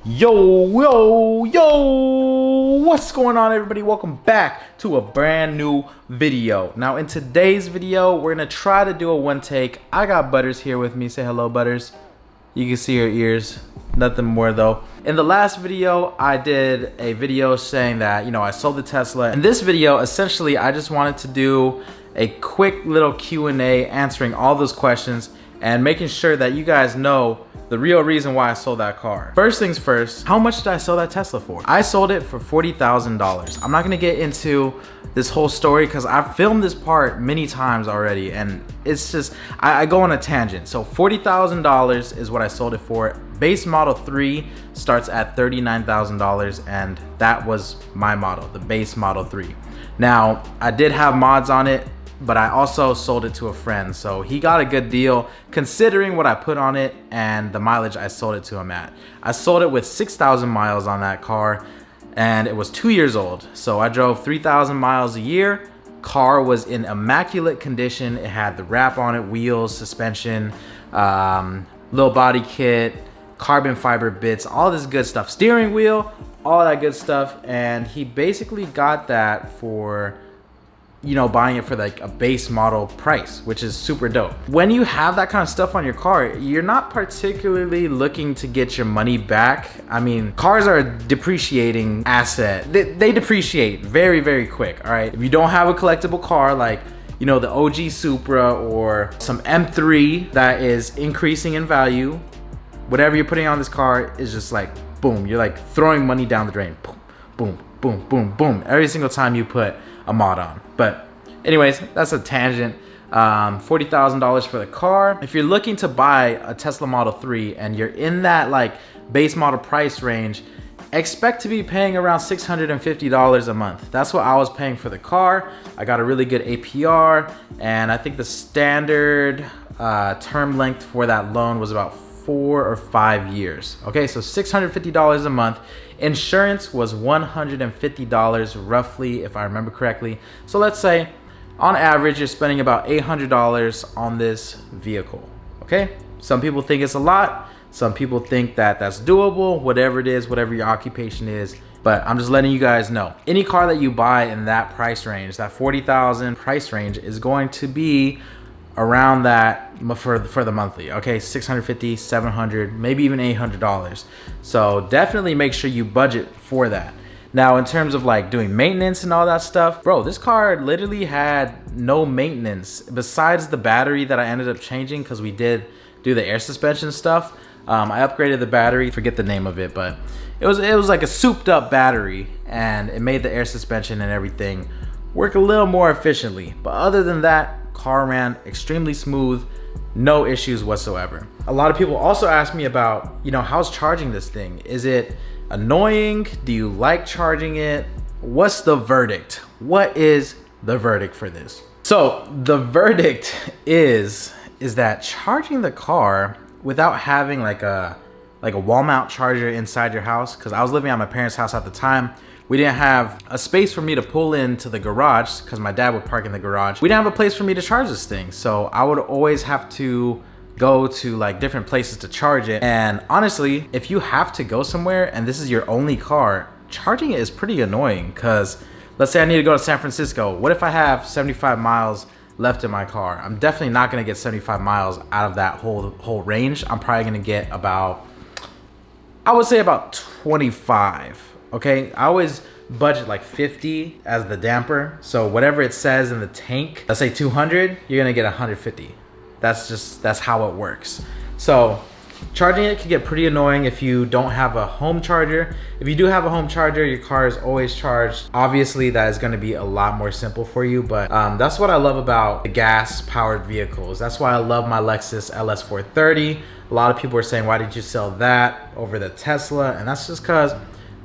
Yo, what's going on, everybody? Welcome back to a brand new video. Now, in today's video, we're gonna try to do a one take. I got Butters here with me. Say hello, Butters. You can see her ears, nothing more though. In the last video, I did a video saying that, I sold the Tesla. In this video, essentially, I just wanted to do a quick little Q&A answering all those questions and making sure that you guys know the real reason why I sold that car. First things first, how much did I sell that Tesla for? I sold it for $40,000. I'm not gonna get into this whole story because I've filmed this part many times already and it's just, I go on a tangent. So $40,000 is what I sold it for. Base Model 3 starts at $39,000 and that was my model, the base Model 3. Now, I did have mods on it, but I also sold it to a friend. So he got a good deal considering what I put on it and the mileage I sold it to him at. I sold it with 6,000 miles on that car and it was 2 years old. So I drove 3,000 miles a year. Car was in immaculate condition. It had the wrap on it, wheels, suspension, little body kit, carbon fiber bits, all this good stuff, steering wheel, all that good stuff. And he basically got that for buying it for like a base model price, which is super dope. When you have that kind of stuff on your car, you're not particularly looking to get your money back. I mean, cars are a depreciating asset. They depreciate very, very quick, all right? If you don't have a collectible car like, the OG Supra or some M3 that is increasing in value, whatever you're putting on this car is just like, boom, you're like throwing money down the drain. Boom, boom, boom, boom, boom, every single time you put a mod on. But anyways, that's a tangent. $40,000 for the car. If you're looking to buy a Tesla Model 3 and you're in that like base model price range, expect to be paying around $650 a month. That's what I was paying for the car. I got a really good APR and I think the standard term length for that loan was about 4 or 5 years. Okay, so $650 a month. Insurance was $150 roughly, if I remember correctly. So let's say on average, you're spending about $800 on this vehicle. Okay, some people think it's a lot. Some people think that that's doable, whatever it is, whatever your occupation is. But I'm just letting you guys know, any car that you buy in that price range, that $40,000 price range, is going to be around that for the monthly. Okay, $650, $700, maybe even $800. So definitely make sure you budget for that. Now, in terms of like doing maintenance and all that stuff, bro, this car literally had no maintenance besides the battery that I ended up changing because we did do the air suspension stuff. I upgraded the battery, forget the name of it, but it was like a souped up battery and it made the air suspension and everything work a little more efficiently. But other than that, car ran extremely smooth, no issues whatsoever. A lot of people also ask me about, how's charging this thing? Is it annoying? Do you like charging it? What's the verdict? What is the verdict for this? So the verdict is that charging the car without having like a wall mount charger inside your house, because I was living at my parents' house at the time. We didn't have a space for me to pull into the garage because my dad would park in the garage. We didn't have a place for me to charge this thing. So I would always have to go to like different places to charge it. And honestly, if you have to go somewhere and this is your only car, charging it is pretty annoying because let's say I need to go to San Francisco. What if I have 75 miles left in my car? I'm definitely not gonna get 75 miles out of that whole range. I'm probably gonna get about, I would say about 25. Okay, I always budget like 50 as the damper. So whatever it says in the tank, let's say 200, you're gonna get 150. That's how it works. So charging it can get pretty annoying if you don't have a home charger. If you do have a home charger, your car is always charged. Obviously, that is gonna be a lot more simple for you, but that's what I love about the gas-powered vehicles. That's why I love my Lexus LS430. A lot of people are saying, why did you sell that over the Tesla? And that's just because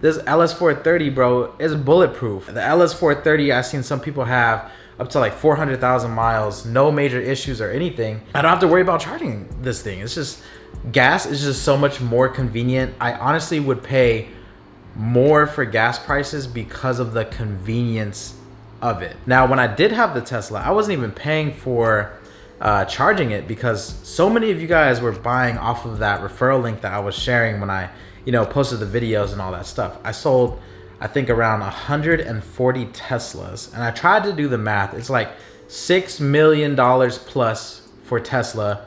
this LS430, bro, is bulletproof. The LS430, I've seen some people have up to like 400,000 miles, no major issues or anything. I don't have to worry about charging this thing. It's just, gas is just so much more convenient. I honestly would pay more for gas prices because of the convenience of it. Now, when I did have the Tesla, I wasn't even paying for charging it because so many of you guys were buying off of that referral link that I was sharing when I posted the videos and all that stuff. I sold, I think, around 140 Teslas, and I tried to do the math. It's like $6 million plus for Tesla,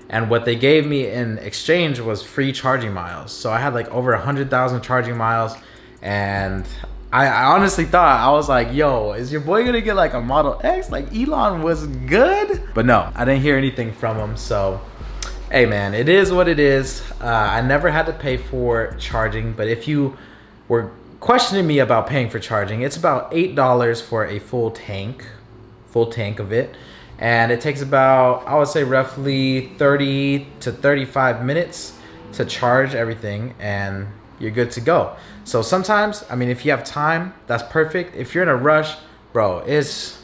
and what they gave me in exchange was free charging miles. So I had like over 100,000 charging miles, and I honestly thought, I was like, yo, is your boy gonna get like a Model X? Like, Elon was good. But no, I didn't hear anything from him. So hey man, it is what it is. I never had to pay for charging, but if you were questioning me about paying for charging, it's about $8 for a full tank of it. And it takes about, I would say, roughly 30 to 35 minutes to charge everything, and you're good to go. So sometimes, I mean, if you have time, that's perfect. If you're in a rush, bro, it's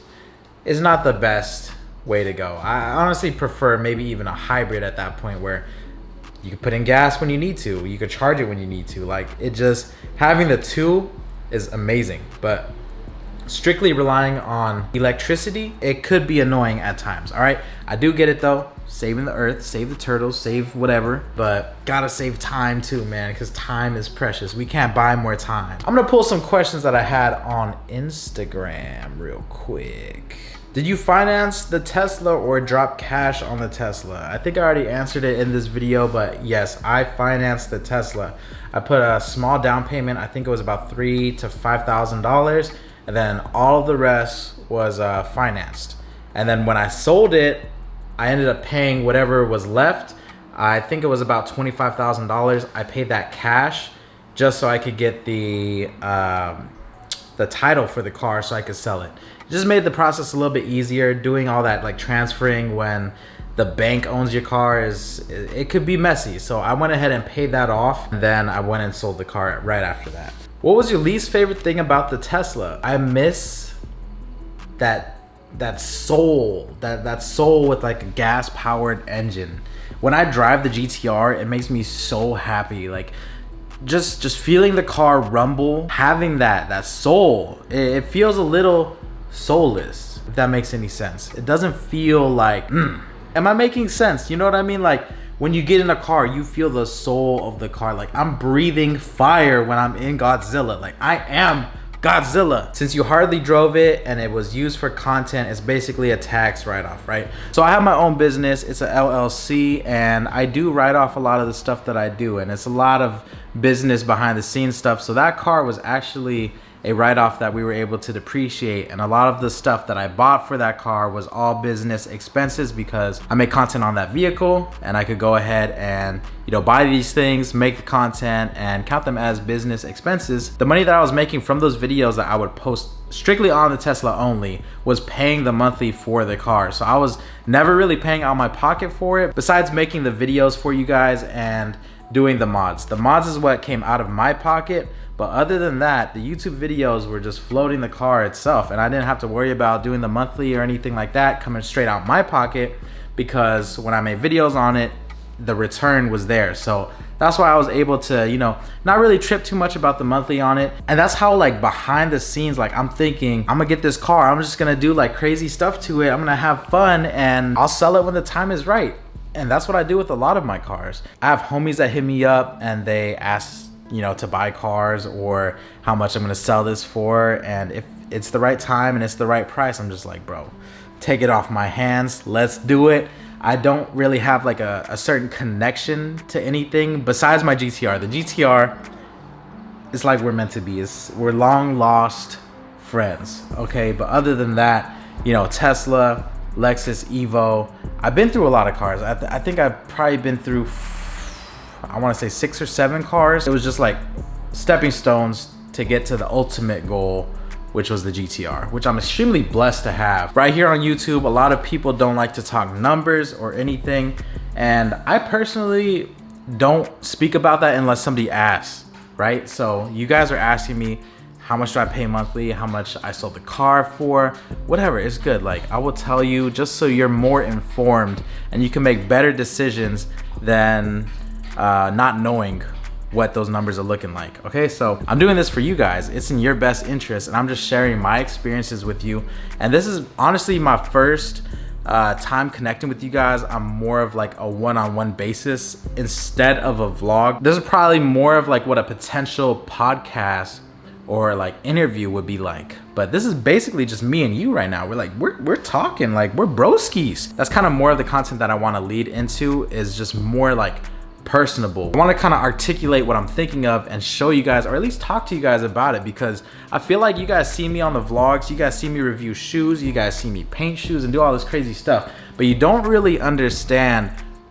not the best way to go. I honestly prefer maybe even a hybrid at that point, where you can put in gas when you need to, you can charge it when you need to. Like, it just, having the two is amazing. But strictly relying on electricity, it could be annoying at times. All right, I do get it though, saving the earth, save the turtles, save whatever, but gotta save time too, man, because time is precious. We can't buy more time. I'm gonna pull some questions that I had on Instagram real quick. Did you finance the Tesla or drop cash on the Tesla? I think I already answered it in this video, but yes, I financed the Tesla. I put a small down payment. I think it was about $3,000 to $5,000, and then all of the rest was financed. And then when I sold it, I ended up paying whatever was left. I think it was about $25,000. I paid that cash just so I could get the title for the car so I could sell it. It just made the process a little bit easier. Doing all that, like transferring when the bank owns your car, it could be messy. So I went ahead and paid that off, and then I went and sold the car right after that. What was your least favorite thing about the Tesla? I miss that soul with like a gas powered engine. When I drive the GTR, it makes me so happy. Like, just feeling the car rumble, having that soul, it feels a little soulless, if that makes any sense. It doesn't feel like, am I making sense? You know what I mean? Like, when you get in a car, you feel the soul of the car. Like, I'm breathing fire when I'm in Godzilla. Like, I am Godzilla. Since you hardly drove it and it was used for content, it's basically a tax write-off, right? So I have my own business. It's a LLC, and I do write off a lot of the stuff that I do, and it's a lot of business behind the scenes stuff. So that car was actually a write-off that we were able to depreciate, and a lot of the stuff that I bought for that car was all business expenses, because I make content on that vehicle, and I could go ahead and buy these things, make the content, and count them as business expenses. The money that I was making from those videos that I would post strictly on the Tesla only was paying the monthly for the car. So I was never really paying out my pocket for it, besides making the videos for you guys and doing the mods. The mods is what came out of my pocket. But other than that, the YouTube videos were just floating the car itself, and I didn't have to worry about doing the monthly or anything like that coming straight out my pocket, because when I made videos on it, the return was there. So that's why I was able to, not really trip too much about the monthly on it. And that's how, like, behind the scenes, like, I'm thinking, I'm gonna get this car, I'm just gonna do like crazy stuff to it, I'm gonna have fun, and I'll sell it when the time is right. And that's what I do with a lot of my cars. I have homies that hit me up and they ask, to buy cars, or how much I'm gonna sell this for, and if it's the right time and it's the right price, I'm just like, bro, take it off my hands, let's do it. I don't really have like a certain connection to anything besides my GTR. The GTR is like we're meant to be. We're long lost friends, okay? But other than that, Tesla, Lexus, Evo, I've been through a lot of cars. I think I've probably been through, I want to say 6 or 7 cars. It was just like stepping stones to get to the ultimate goal, which was the GTR, which I'm extremely blessed to have. Right here on YouTube, a lot of people don't like to talk numbers or anything, and I personally don't speak about that unless somebody asks, right? So you guys are asking me, how much do I pay monthly, how much I sold the car for, whatever, it's good. Like, I will tell you just so you're more informed and you can make better decisions than not knowing what those numbers are looking like. Okay, so I'm doing this for you guys. It's in your best interest, and I'm just sharing my experiences with you. And this is honestly my first time connecting with you guys on more of like a one-on-one basis instead of a vlog. This is probably more of like what a potential podcast or like interview would be like, but this is basically just me and you right now. We're talking like we're broskies. That's kind of more of the content that I want to lead into, is just more like personable. I want to kind of articulate what I'm thinking of and show you guys, or at least talk to you guys about it, because I feel like you guys see me on the vlogs, you guys see me review shoes, you guys see me paint shoes and do all this crazy stuff, but you don't really understand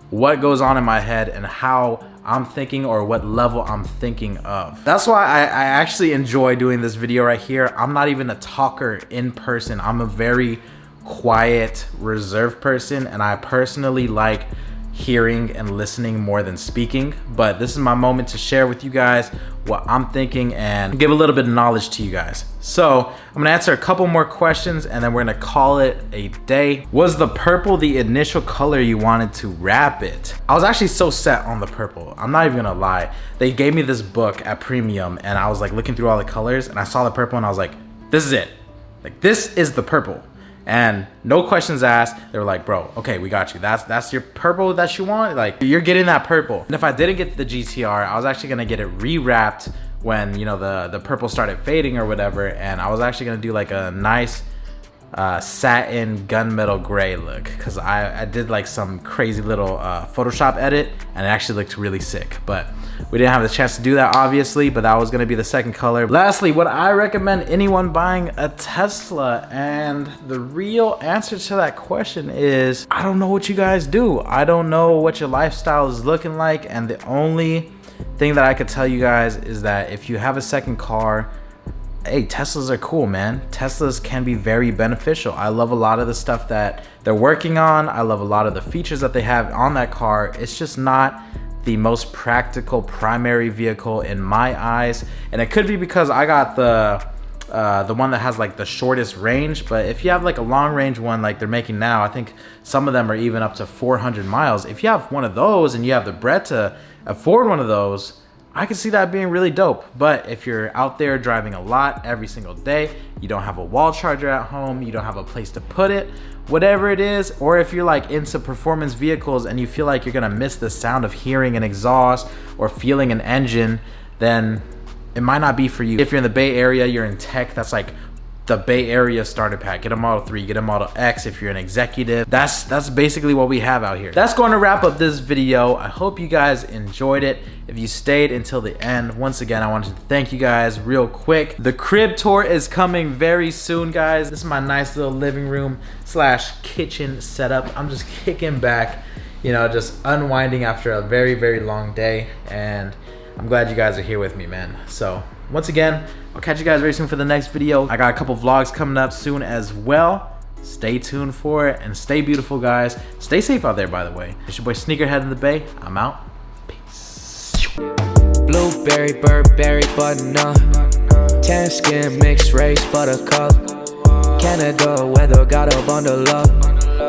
what goes on in my head and how I'm thinking, or what level I'm thinking of. That's why I actually enjoy doing this video right here. I'm not even a talker in person. I'm a very quiet, reserved person, and I personally like hearing and listening more than speaking. But this is my moment to share with you guys what I'm thinking and give a little bit of knowledge to you guys. So I'm gonna answer a couple more questions and then we're gonna call it a day. Was the purple the initial color you wanted to wrap it? I was actually so set on the purple. I'm not even gonna lie. They gave me this book at Premium and I was like looking through all the colors and I saw the purple and I was like, this is it. Like, this is the purple. And no questions asked. They were like, bro, okay, we got you. That's your purple that you want? Like, you're getting that purple. And if I didn't get the GTR, I was actually gonna get it rewrapped when, you know, the purple started fading or whatever. And I was actually gonna do like a nice satin gunmetal gray look, because I did like some crazy little Photoshop edit and it actually looked really sick. But we didn't have the chance to do that, obviously, but that was gonna be the second color. Lastly, would I recommend anyone buying a Tesla? And the real answer to that question is, I don't know what you guys do. I don't know what your lifestyle is looking like, and the only thing that I could tell you guys is that if you have a second car, hey, Teslas are cool, man. Teslas can be very beneficial. I love a lot of the stuff that they're working on. I love a lot of the features that they have on that car. It's just not the most practical primary vehicle in my eyes. And it could be because I got the one that has like the shortest range. But if you have like a long range one like they're making now, I think some of them are even up to 400 miles. If you have one of those and you have the bread to afford one of those, I can see that being really dope. But if you're out there driving a lot every single day, you don't have a wall charger at home, you don't have a place to put it, whatever it is, or if you're like into performance vehicles and you feel like you're gonna miss the sound of hearing an exhaust or feeling an engine, then it might not be for you. If you're in the Bay Area, you're in tech, that's like the Bay Area starter pack. Get a Model 3, get a Model X if you're an executive. That's basically what we have out here. That's going to wrap up this video. I hope you guys enjoyed it. If you stayed until the end, once again, I wanted to thank you guys real quick. The crib tour is coming very soon, guys. This is my nice little living room / kitchen setup. I'm just kicking back, you know, just unwinding after a very, very long day. And I'm glad you guys are here with me, man. So once again, I'll catch you guys very soon for the next video. I got a couple vlogs coming up soon as well. Stay tuned for it and stay beautiful, guys. Stay safe out there, by the way. It's your boy Sneakerhead in the Bay. I'm out. Peace. Blueberry, Burberry, button-up, tan skin, mixed race, buttercup. Canada weather, gotta bundle up.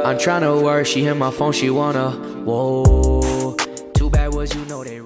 I'm tryna work, she hit my phone, she wanna, whoa. Too bad was, you know they